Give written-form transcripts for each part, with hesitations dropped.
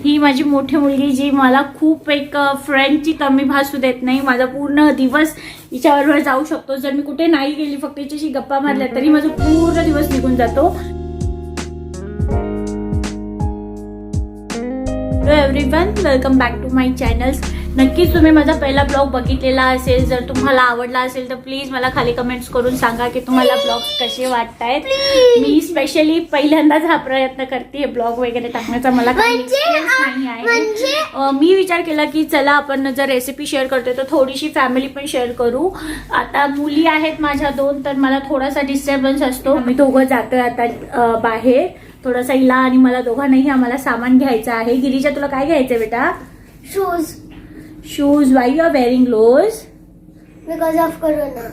ही माझी मोठी मुलगी जी मला खूप एक फ्रेंडची कमी भासू देत नाही. माझा पूर्ण दिवस हिच्याबरोबर जाऊ शकतो. जर मी कुठे नाही गेली, फक्त हिच्याशी गप्पा मारल्या, तरी माझा पूर्ण दिवस निघून जातो. Hello everyone, welcome back to my channels. नक्कीच तुम्ही माझा पहिला ब्लॉग बघितलेला असेल. जर तुम्हाला आवडला असेल तर प्लीज मला खाली कमेंट्स करून सांगा की तुम्हाला ब्लॉग्स कसे वाटतायत. मी स्पेशली पहिल्यांदाच हा प्रयत्न करते ब्लॉग वगैरे टाकण्याचा. मला काही एक्सपिरियन्स नाही आहे. मी विचार केला की चला आपण जर रेसिपी शेअर करतोय तर थोडीशी फॅमिली पण शेअर करू. आता मुली आहेत माझ्या 2, तर मला थोडासा डिस्टर्बन्स असतो. आम्ही दोघं जातोय आता बाहेर. थोडासा हिला आणि मला दोघांनाही आम्हाला सामान घ्यायचं आहे. गिरीजा, तुला काय घ्यायचंय बेटा? Shoes. Why you are wearing gloves? Because of corona.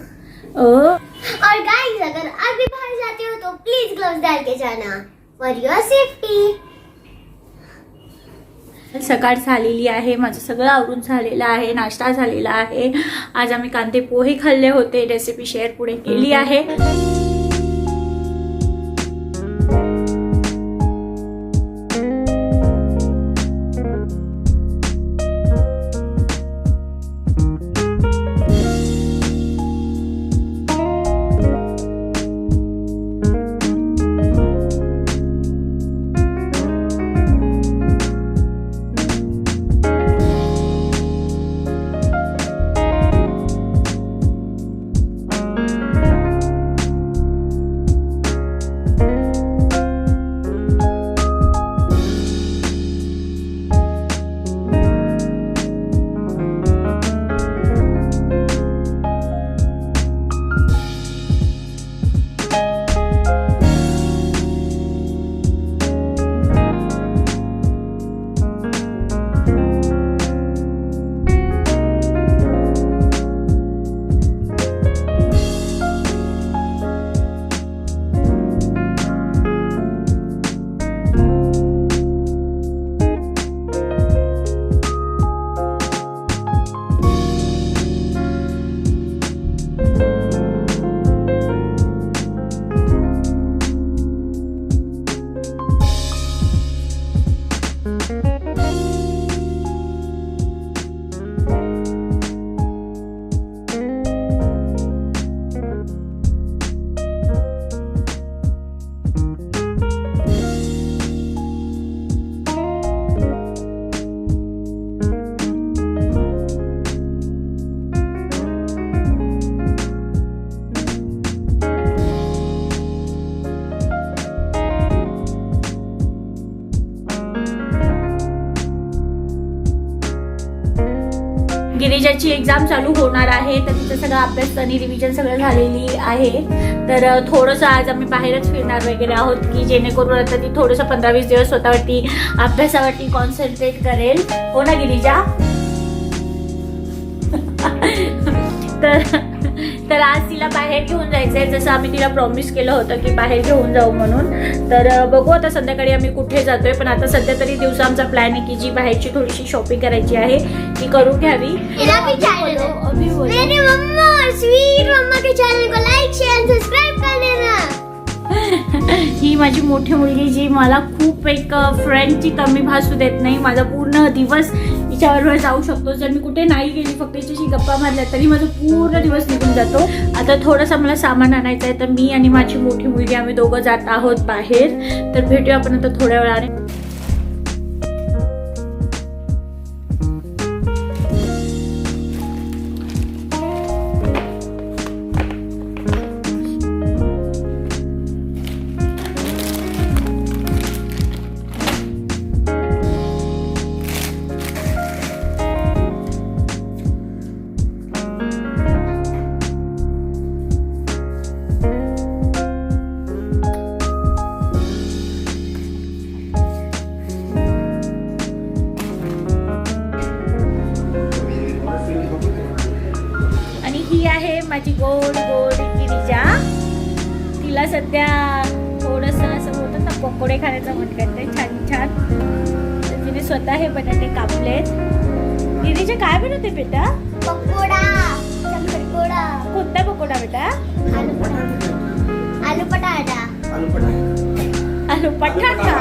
और guys, अगर आप भी बाहर जाते हो तो प्लीज ग्लव्स डाल के जाना for your safety. सकाळ झालेली आहे. माझं सगळं आवरून झालेलं आहे. नाश्ता झालेला आहे. आज आम्ही कांदे पोहे खाल्ले होते. रेसिपी शेअर पुढे केली आहे. गिरिजाची एक्झाम चालू होणार आहे, तर तिचं सगळं अभ्यास आणि रिव्हिजन सगळं झालेली आहे. तर थोडंसं आज आम्ही बाहेरच फिरणार वगैरे आहोत की जेणेकरून आता ती थोडंसं 15-20 दिवस स्वतःवरती अभ्यासावरती कॉन्सन्ट्रेट करेल. हो ना गिरिजा? तर आज तिला बाहेर घेऊन जायचंय, जसं आम्ही तिला प्रॉमिस केलं होतं की बाहेर घेऊन जाऊ म्हणून. तर बघू आता संध्याकाळी आम्ही कुठे जातोय. पण आता सध्या तरी दिवसा आमचा प्लॅन आहे की जी बाहेरची थोडीशी शॉपिंग करायची आहे ती करून घ्यावी. मेरी मम्मा और स्वीट मम्मा के चैनल को लाइक शेयर सब्सक्राइब कर देना. ही माझी मोठी मुलगी जी मला खूप एक फ्रेंडची कमी भासू देत नाही. माझा पूर्ण दिवस हिच्याबरोबर जाऊ शकतो. जर मी कुठे नाही गेली, फक्त हिच्याशी गप्पा मारल्या, तरी माझा पूर्ण दिवस निघून जातो. आता थोडंसं मला सामान आणायचं आहे, तर मी आणि माझी मोठी मुलगी आम्ही दोघं जात आहोत बाहेर. तर भेटूया आपण आता थोड्या वेळाने. ही आहे माझी गोड गोड गिरिजा. तिला सध्या थोडंसं असं होतं ना, पकोडे खाण्याचा मन करतंय छान छान. तर तिने स्वतः हे बटाटे कापलेत. गिरिजा काय बनवते बेटा? पकोडा. पकोडा. कोणता पकोडा बेटा? आलू पटाटा. आलू पटाटा.